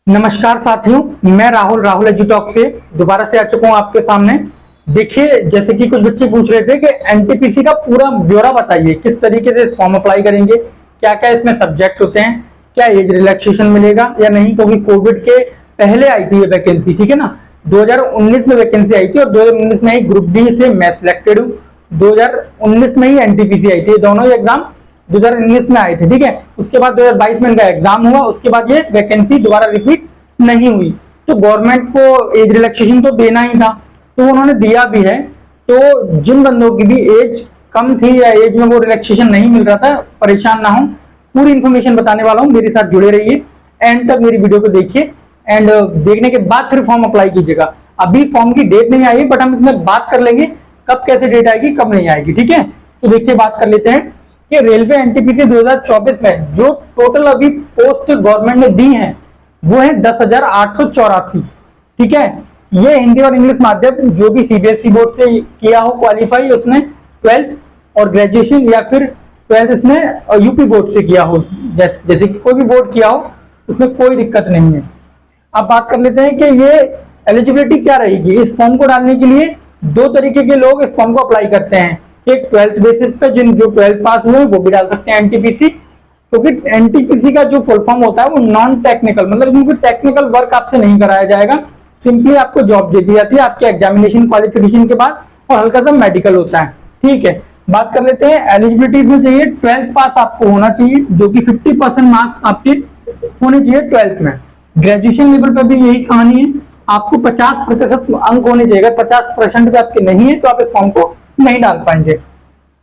नमस्कार साथियों, मैं राहुल एजुटॉक से दोबारा से आ चुका हूं आपके सामने। देखिए, जैसे कि कुछ बच्चे पूछ रहे थे कि एनटीपीसी का पूरा ब्यौरा बताइए, किस तरीके से फॉर्म अप्लाई करेंगे, क्या क्या इसमें सब्जेक्ट होते हैं, क्या एज रिलैक्सेशन मिलेगा या नहीं, क्योंकि कोविड के पहले आई थी ये वैकेंसी, ठीक है ना। 2019 में वैकेंसी आई थी और 2019 में ही ग्रुप डी से मैं सिलेक्टेड हूँ। 2019 में ही एनटीपीसी आई थी, दोनों ही एग्जाम 2019 में आए थे, ठीक है। उसके बाद 2022 में इनका एग्जाम हुआ, उसके बाद ये वैकेंसी दोबारा रिपीट नहीं हुई। तो गवर्नमेंट को एज रिलैक्सेशन तो देना ही था, तो उन्होंने दिया भी है। तो जिन बंदों की भी एज कम थी या एज में वो रिलैक्सेशन नहीं मिल रहा था, परेशान ना हो, पूरी इंफॉर्मेशन बताने वाला हूँ, मेरे साथ जुड़े रहिए, एंड तक मेरी वीडियो को देखिए एंड देखने के बाद फिर फॉर्म अप्लाई कीजिएगा। अभी फॉर्म की डेट नहीं आई, बट हम इसमें बात कर लेंगे कब कैसे डेट आएगी, कब नहीं आएगी, ठीक है। तो देखिए, बात कर लेते हैं कि रेलवे एनटीपीसी 2024 में जो टोटल अभी पोस्ट गवर्नमेंट ने दी है वो है 10,884, ठीक है। ये हिंदी और इंग्लिश माध्यम जो भी सीबीएसई बोर्ड से किया हो क्वालिफाई, उसने 12th और ग्रेजुएशन या फिर 12th इसने यूपी बोर्ड से किया हो, जैसे कि कोई भी बोर्ड किया हो, उसमें कोई दिक्कत नहीं है। अब बात कर लेते हैं कि ये एलिजिबिलिटी क्या रहेगी। इस फॉर्म को डालने के लिए दो तरीके के लोग इस फॉर्म को अप्लाई करते हैं। एक 12th बेसिस पे, जो 12th पास हुए हैं वो भी डाल सकते हैं एनटीपीसी, क्योंकि एनटीपीसी का जो फुल फॉर्म होता है वो नॉन टेक्निकल, मतलब उनको टेक्निकल वर्क आपसे नहीं कराया जाएगा, सिंपली आपको जॉब दे दी जाती है आपके एग्जामिनेशन क्वालिफिकेशन के बाद, और हल्का सा मेडिकल होता है, ठीक है। बात कर लेते हैं एलिजिबिलिटीज में। चाहिए 12th पास आपको होना चाहिए, जो कि 50% मार्क्स आपके होने चाहिए 12th में। ग्रेजुएशन लेवल पर भी यही कहानी है, आपको 50% अंक होने चाहिए। 50% भी आपके नहीं है तो आप इस फॉर्म को नहीं डाल पाएंगे।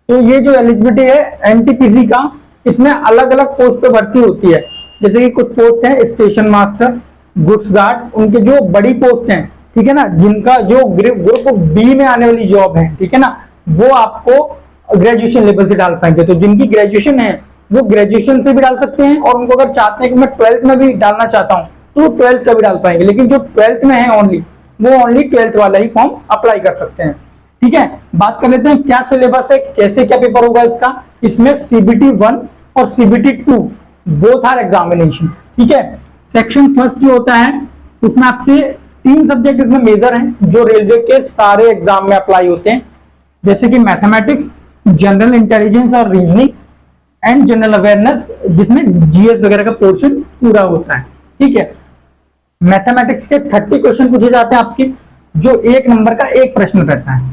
तो ये जो एलिजिबिलिटी है एनटीपीसी का, इसमें अलग अलग पोस्ट पे भर्ती होती है। जैसे कि कुछ पोस्ट है स्टेशन मास्टर, गुड्स गार्ड, उनके जो बड़ी पोस्ट हैं, ठीक है ना, जिनका जो ग्रुप बी में आने वाली जॉब है, ठीक है ना, वो आपको ग्रेजुएशन लेवल से डाल पाएंगे। तो जिनकी ग्रेजुएशन है वो ग्रेजुएशन से भी डाल सकते हैं, और उनको अगर चाहते हैं कि मैं 12th में भी डालना चाहता हूँ तो 12th का भी डाल पाएंगे। लेकिन जो 12th में है वो ओनली 12th वाला ही फॉर्म अप्लाई कर सकते हैं, ठीक है। बात कर लेते हैं क्या सिलेबस है, कैसे क्या पेपर होगा इसका। इसमें सीबीटी 1 और सीबीटी 2 बोथ आर एग्जामिनेशन, ठीक है। सेक्शन फर्स्ट जो होता है उसमें आपसे 3 सब्जेक्ट इसमें मेजर हैं जो रेलवे के सारे एग्जाम में अप्लाई होते हैं, जैसे कि मैथमेटिक्स, जनरल इंटेलिजेंस और रीजनिंग एंड जनरल अवेयरनेस, जिसमें जीएस वगैरह का पोर्शन पूरा होता है, ठीक है। मैथमेटिक्स के 30 क्वेश्चन पूछे जाते हैं आपके, जो 1 नंबर का एक प्रश्न रहता है,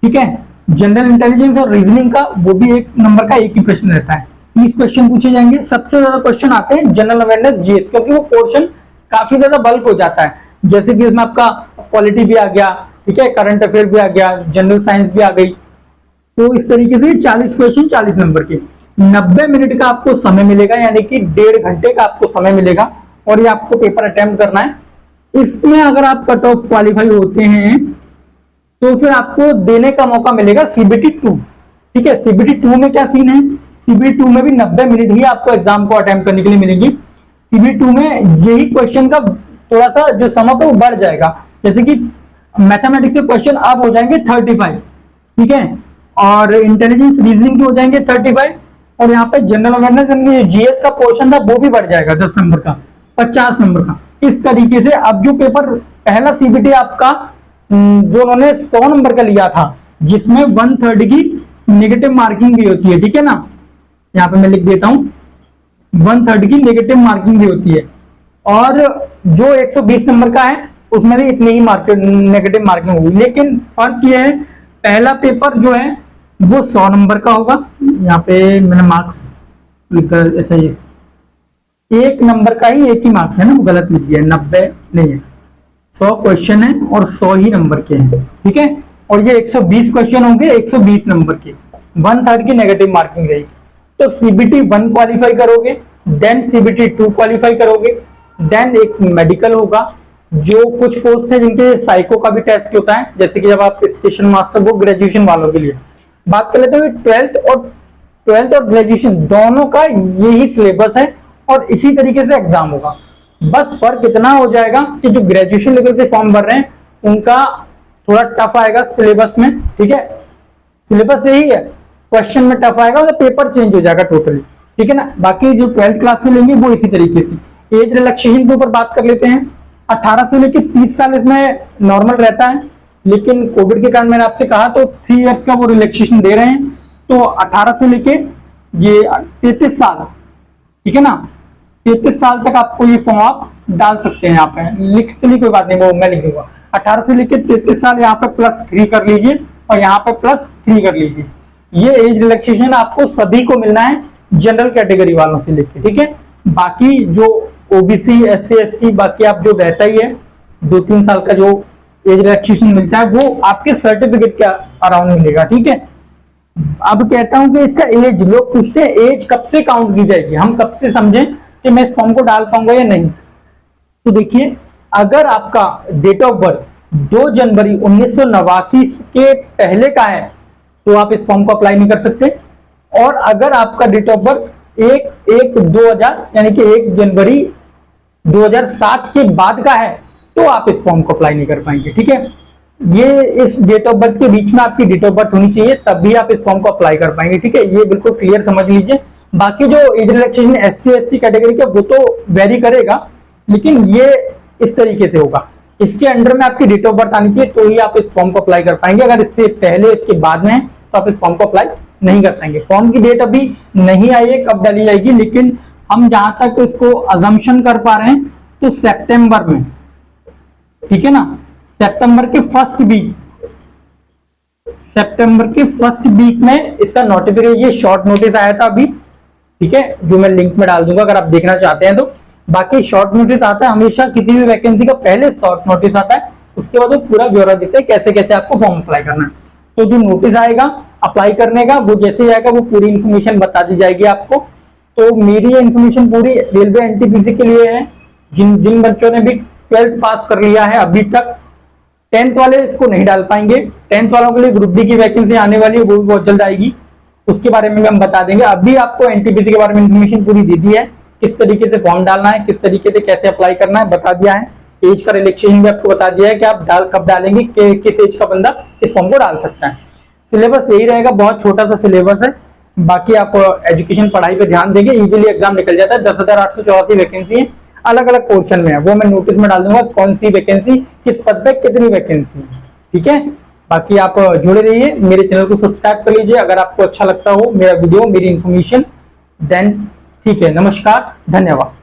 ठीक है। जनरल इंटेलिजेंस और रीजनिंग का वो भी 1 नंबर का एक ही प्रश्न रहता है। 30 क्वेश्चन पूछे जाएंगे। सबसे ज्यादा क्वेश्चन आते हैं जनरल अवेयरनेस जीएस, क्योंकि वो पोर्शन काफी ज्यादा बल्क हो जाता है। जैसे कि इसमें आपका पॉलिटी भी आ गया, ठीक है, करंट अफेयर भी आ गया, जनरल साइंस भी आ गई। तो इस तरीके से 40 क्वेश्चन 40 नंबर के, 90 मिनट का आपको समय मिलेगा, यानी कि 1.5 घंटे का आपको समय मिलेगा, और ये आपको पेपर अटेम्प्ट करना है। इसमें अगर आप कट ऑफ क्वालिफाई होते हैं तो फिर आपको देने का मौका मिलेगा सीबीटी 2, ठीक है। सीबीटी 2 में क्या सीन है, सीबीटी 2 में भी 90 मिनट ही आपको एग्जाम को अटेम्प्ट करने के लिए मिलेंगी। सीबीटी 2 में यही क्वेश्चन का थोड़ा सा जो समय पे वो बढ़ जाएगा, जैसे कि मैथमेटिक्स के क्वेश्चन अब हो जाएंगे 35, ठीक है, और इंटेलिजेंस रीजनिंग के हो जाएंगे 35, और यहाँ पे जनरल अवेयरनेस जीएस का पोर्शन था वो भी बढ़ जाएगा 10 नंबर का, 50 नंबर का। इस तरीके से अब जो पेपर पहला सीबीटी आपका जो उन्होंने 100 नंबर का लिया था, जिसमें 1/3 की नेगेटिव मार्किंग भी होती है, ठीक है ना, यहाँ पे मैं लिख देता हूं, 1/3 की नेगेटिव मार्किंग भी होती है, और जो 120 नंबर का है उसमें भी इतनी ही नेगेटिव मार्किंग होगी। लेकिन फर्क ये है, पहला पेपर जो है वो 100 नंबर का होगा। यहाँ पे मैंने मार्क्स लिखकर, अच्छा ये 1 नंबर का ही 1 ही मार्क्स है ना, वो गलत लिख दिया, 90 नहीं है, 100 क्वेश्चन है और 100 ही नंबर के हैं, ठीक है। और ये 120 क्वेश्चन होंगे 120 नंबर के, 1/3 की नेगेटिव मार्किंग रहेगी। तो सीबीटी 1 क्वालिफाई करोगे, देन सीबीटी 2 क्वालिफाई करोगे, देन एक मेडिकल होगा। जो कुछ पोस्ट है जिनके साइको का भी टेस्ट होता है, जैसे कि जब आप स्टेशन मास्टर, वो ग्रेजुएशन वालों के लिए। बात कर लेते हैं 12th और ग्रेजुएशन दोनों का यही सिलेबस है और इसी तरीके से एग्जाम होगा। बस फर्क इतना हो जाएगा कि जो ग्रेजुएशन लेवल से फॉर्म भर रहे हैं उनका थोड़ा टफ आएगा सिलेबस में, ठीक है। सिलेबस यही है, क्वेश्चन में टफ आएगा और पेपर चेंज हो जाएगा टोटली, ठीक है ना। बाकी जो 12th क्लास से लेंगे वो इसी तरीके से एज रिलैक्सेशन के ऊपर बात कर लेते हैं। 18 से लेकर 30 साल इसमें नॉर्मल रहता है, लेकिन कोविड के कारण मैंने आपसे कहा तो 3 इयर्स का वो रिलैक्सेशन दे रहे हैं। तो 18 से लेके ये 33 साल, ठीक है ना, 33 साल तक आपको ये फॉर्म आप डाल सकते हैं। यहाँ पे लिखते नहीं कोई बात नहीं, वो मैं लिख दूंगा। 18 से लेके 33 साल यहाँ पे +3 कर लीजिए और यहाँ पे +3 कर लीजिए। ये एज रिलैक्सेशन आपको सभी को मिलना है, जनरल कैटेगरी वालों से लेके, ठीक है। बाकी जो ओबीसी, SC, ST, बाकी आप जो रहता ही है 2-3 साल का जो एज रिलैक्सेशन मिलता है वो आपके सर्टिफिकेट के अराउंड मिलेगा, ठीक है। अब कहता हूं कि इसका एज, लोग पूछते हैं एज कब से काउंट की जाएगी, हम कब से समझें कि मैं इस फॉर्म को डाल पाऊंगा या नहीं। तो देखिए, अगर आपका डेट ऑफ बर्थ 2 जनवरी 1989 के पहले का है तो आप इस फॉर्म को अप्लाई नहीं कर सकते, और अगर आपका डेट ऑफ बर्थ 1/1/2000 यानी कि 1 जनवरी 2007 के बाद का है तो आप इस फॉर्म को अप्लाई नहीं कर पाएंगे, ठीक है। ये इस डेट ऑफ बर्थ के बीच में आपकी डेट ऑफ बर्थ होनी चाहिए, तब भी आप इस फॉर्म को अप्लाई कर पाएंगे, ठीक है। ये बिल्कुल क्लियर समझ लीजिए। बाकी जो age relaxation SC, ST category का वो तो वेरी करेगा, लेकिन ये इस तरीके से होगा, इसके अंडर में आपकी डेट ऑफ बर्थ आनी चाहिए तो ही आप इस फॉर्म को अप्लाई कर पाएंगे। अगर इससे पहले, इसके बाद में है तो आप इस फॉर्म को अप्लाई नहीं कर पाएंगे। फॉर्म की डेट अभी नहीं आई है, कब डाली जाएगी, लेकिन हम जहां तक इसको अजम्पशन कर पा रहे हैं तो सितंबर में, ठीक है ना, सितंबर के फर्स्ट वीक में इसका नोटिफिकेशन, ये शॉर्ट नोटिस आया था अभी, ठीक है, जो मैं लिंक में डाल दूंगा अगर आप देखना चाहते हैं तो। बाकी शॉर्ट नोटिस आता है हमेशा, किसी भी वैकेंसी का पहले शॉर्ट नोटिस आता है, उसके बाद वो पूरा ब्यौरा देते हैं कैसे कैसे आपको फॉर्म अप्लाई करना है। तो जो नोटिस आएगा अप्लाई करने का, वो जैसे आएगा वो पूरी इन्फॉर्मेशन बता दी जाएगी आपको। तो मेरी ये इन्फॉर्मेशन पूरी रेलवे NTPC के लिए है, जिन बच्चों ने भी 12th पास कर लिया है अभी तक। 10th वाले इसको नहीं डाल पाएंगे, 10th वालों के लिए ग्रुप डी की वैकेंसी आने वाली है, वो भी बहुत जल्द आएगी, उसके बारे में हम बता देंगे। अभी आपको NTPC के बारे में इन्फॉर्मेशन पूरी दे दी है, किस तरीके से फॉर्म डालना है, किस तरीके से कैसे अप्लाई करना है बता दिया है। एज का रिलैक्सेशन भी आपको बता दिया है कि आप कब डालेंगे, किस एज का बंदा इस फॉर्म को डाल सकता है। सिलेबस यही रहेगा, बहुत छोटा सा सिलेबस है। बाकी आप एजुकेशन पढ़ाई पे ध्यान देंगे, इजीली एग्जाम निकल जाता है। 10,884 वैकेंसी है, अलग अलग पोर्शन में है, वो मैं नोटिस में डाल दूंगा कौन सी वैकेंसी, किस पद पे कितनी वैकेंसी, ठीक है। बाकी आप जुड़े रहिए, मेरे चैनल को सब्सक्राइब कर लीजिए अगर आपको अच्छा लगता हो मेरा वीडियो, मेरी इन्फॉर्मेशन, देन ठीक है। नमस्कार, धन्यवाद।